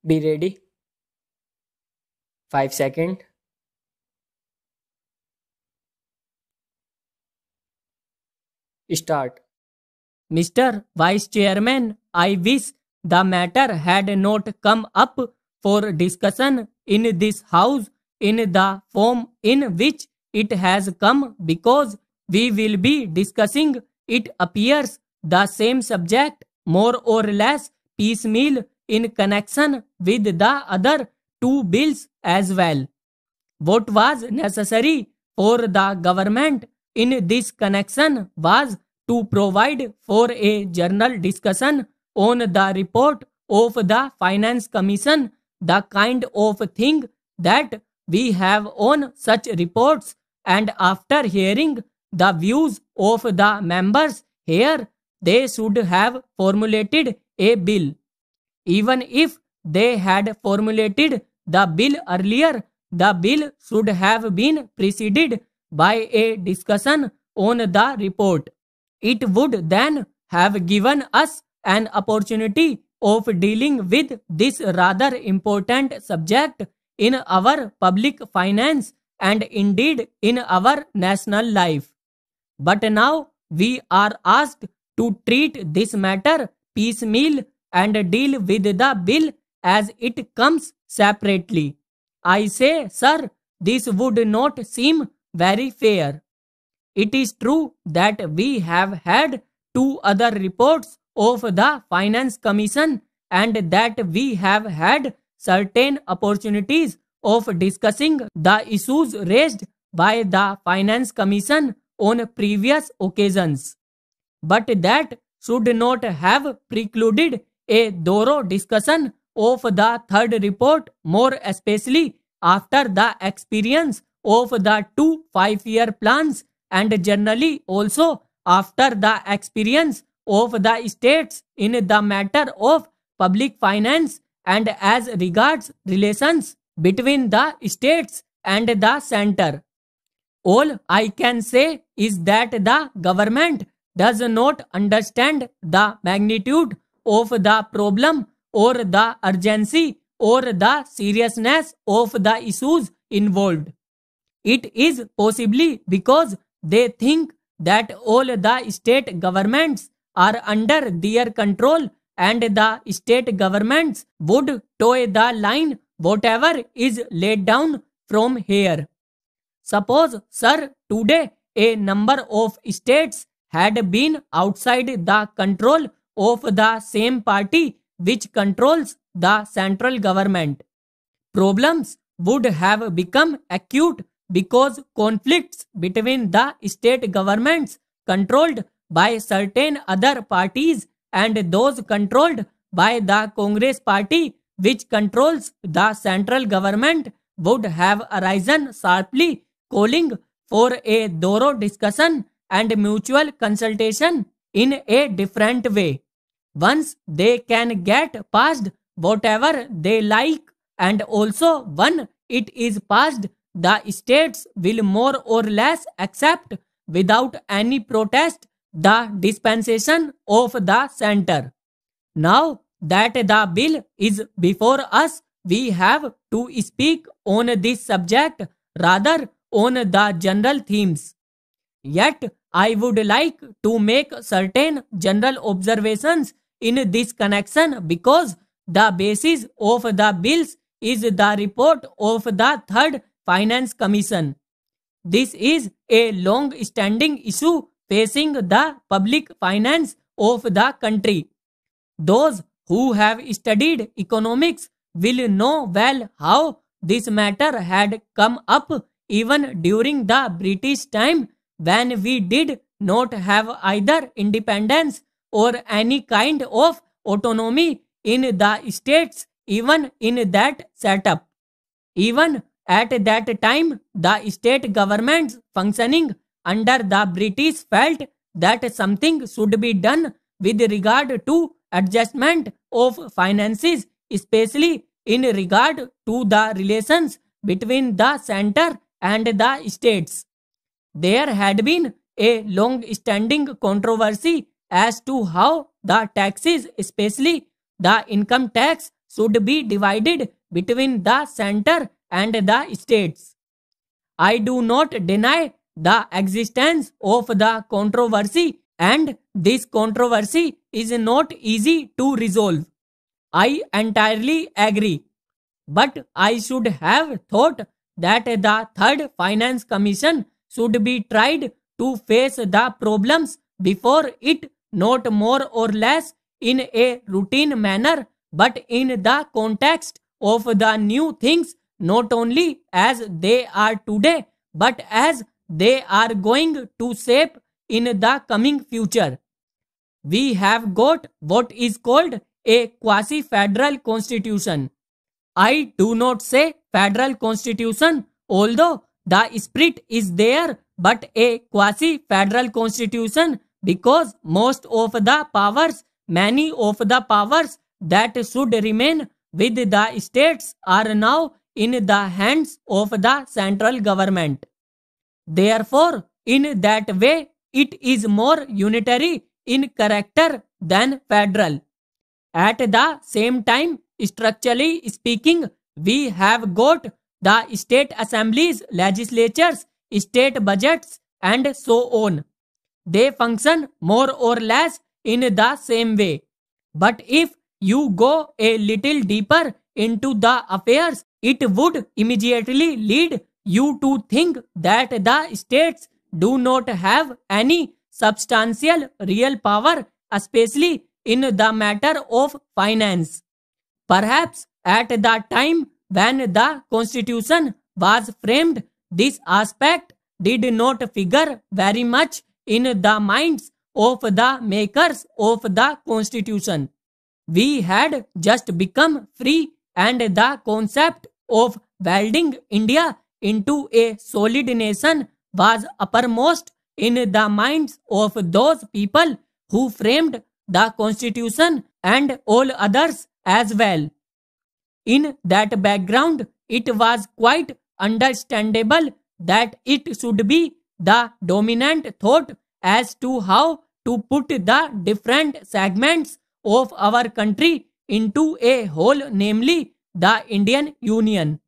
Be ready. 5 seconds. Start. Mr. Vice Chairman, I wish the matter had not come up for discussion in this House in the form in which it has come, because we will be discussing, it appears, the same subject more or less piecemeal in connection with the other two bills as well. What was necessary for the government in this connection was to provide for a general discussion on the report of the Finance Commission, the kind of thing that we have on such reports, and after hearing the views of the members here, they should have formulated a bill. Even if they had formulated the bill earlier, the bill should have been preceded by a discussion on the report. It would then have given us an opportunity of dealing with this rather important subject in our public finance and indeed in our national life. But now we are asked to treat this matter piecemeal and deal with the bill as it comes separately. I say, sir, this would not seem very fair. It is true that we have had two other reports of the Finance Commission and that we have had certain opportunities of discussing the issues raised by the Finance Commission on previous occasions. But that should not have precluded a thorough discussion of the third report, more especially after the experience of the two 5-year plans and generally also after the experience of the states in the matter of public finance and as regards relations between the states and the center. All I can say is that the government does not understand the magnitude of the problem or the urgency or the seriousness of the issues involved. It is possibly because they think that all the state governments are under their control and the state governments would toe the line whatever is laid down from here. Suppose, sir, today a number of states had been outside the control of the same party which controls the central government. Problems would have become acute because conflicts between the state governments controlled by certain other parties and those controlled by the Congress party which controls the central government would have arisen sharply, calling for a thorough discussion and mutual consultation in a different way. Once they can get past whatever they like, and also when it is passed, the states will more or less accept without any protest the dispensation of the center. Now that the bill is before us, we have to speak on this subject rather on the general themes. Yet I would like to make certain general observations in this connection because the basis of the bills is the report of the Third Finance Commission. This is a long-standing issue facing the public finance of the country. Those who have studied economics will know well how this matter had come up even during the British time when we did not have either independence or any kind of autonomy in the states, even in that setup. Even at that time, the state governments functioning under the British felt that something should be done with regard to adjustment of finances, especially in regard to the relations between the center and the states. There had been a long-standing controversy as to how the taxes, especially the income tax, should be divided between the center and the states. I do not deny the existence of the controversy, and this controversy is not easy to resolve. I entirely agree. But I should have thought that the Third Finance Commission should be tried to face the problems before it, not more or less in a routine manner, but in the context of the new things, not only as they are today, but as they are going to shape in the coming future. We have got what is called a quasi-federal constitution. I do not say federal constitution, although the spirit is there, but a quasi-federal constitution, because most of the powers, many of the powers that should remain with the states are now in the hands of the central government. Therefore, in that way, it is more unitary in character than federal. At the same time, structurally speaking, we have got the state assemblies, legislatures, state budgets, and so on. They function more or less in the same way. But if you go a little deeper into the affairs, it would immediately lead you to think that the states do not have any substantial real power, especially in the matter of finance. Perhaps at the time when the constitution was framed, this aspect did not figure very much in the minds of the makers of the constitution. We had just become free, and the concept of welding India into a solid nation was uppermost in the minds of those people who framed the constitution and all others as well. In that background, it was quite understandable that it should be the dominant thought as to how to put the different segments of our country into a whole, namely the Indian Union.